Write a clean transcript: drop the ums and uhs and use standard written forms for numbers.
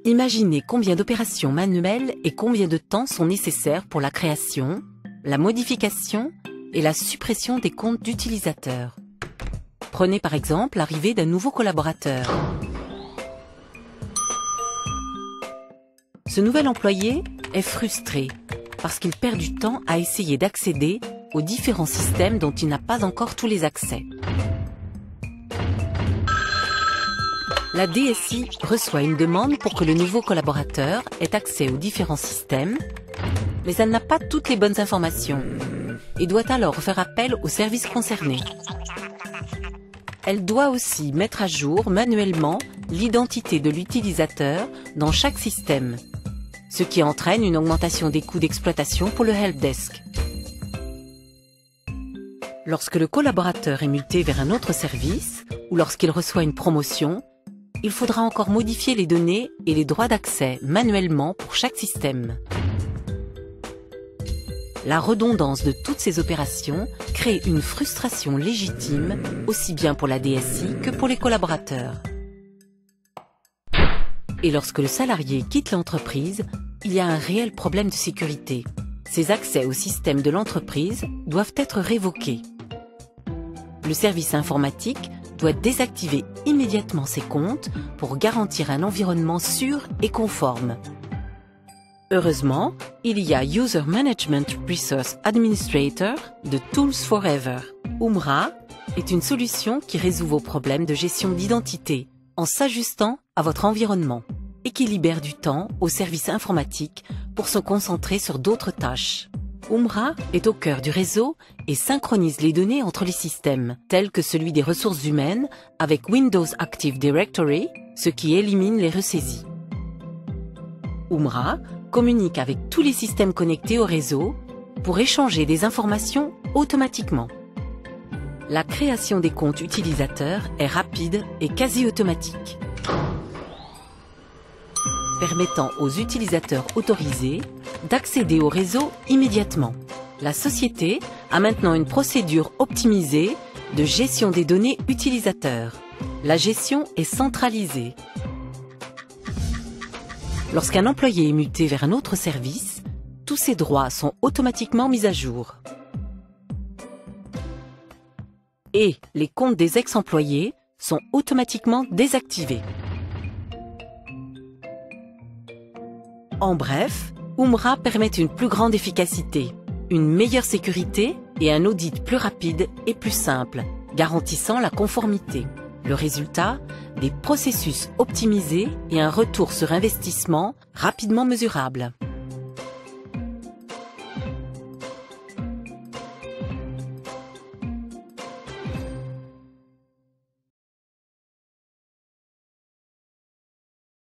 Imaginez combien d'opérations manuelles et combien de temps sont nécessaires pour la création, la modification et la suppression des comptes d'utilisateurs. Prenez par exemple l'arrivée d'un nouveau collaborateur. Ce nouvel employé est frustré parce qu'il perd du temps à essayer d'accéder aux différents systèmes dont il n'a pas encore tous les accès. La DSI reçoit une demande pour que le nouveau collaborateur ait accès aux différents systèmes, mais elle n'a pas toutes les bonnes informations et doit alors faire appel aux services concernés. Elle doit aussi mettre à jour manuellement l'identité de l'utilisateur dans chaque système, ce qui entraîne une augmentation des coûts d'exploitation pour le helpdesk. Lorsque le collaborateur est muté vers un autre service ou lorsqu'il reçoit une promotion, il faudra encore modifier les données et les droits d'accès manuellement pour chaque système. La redondance de toutes ces opérations crée une frustration légitime, aussi bien pour la DSI que pour les collaborateurs. Et lorsque le salarié quitte l'entreprise, il y a un réel problème de sécurité. Ses accès au système de l'entreprise doivent être révoqués. Le service informatique doit désactiver immédiatement ses comptes pour garantir un environnement sûr et conforme. Heureusement, il y a User Management Resource Administrator de Tools Forever. Umra est une solution qui résout vos problèmes de gestion d'identité en s'ajustant à votre environnement et qui libère du temps au service informatique pour se concentrer sur d'autres tâches. Umra est au cœur du réseau et synchronise les données entre les systèmes, tels que celui des ressources humaines avec Windows Active Directory, ce qui élimine les ressaisies. Umra communique avec tous les systèmes connectés au réseau pour échanger des informations automatiquement. La création des comptes utilisateurs est rapide et quasi automatique, permettant aux utilisateurs autorisés d'accéder au réseau immédiatement. La société a maintenant une procédure optimisée de gestion des données utilisateurs. La gestion est centralisée. Lorsqu'un employé est muté vers un autre service, tous ses droits sont automatiquement mis à jour. Et les comptes des ex-employés sont automatiquement désactivés. En bref, Umra permet une plus grande efficacité, une meilleure sécurité et un audit plus rapide et plus simple, garantissant la conformité. Le résultat, des processus optimisés et un retour sur investissement rapidement mesurable.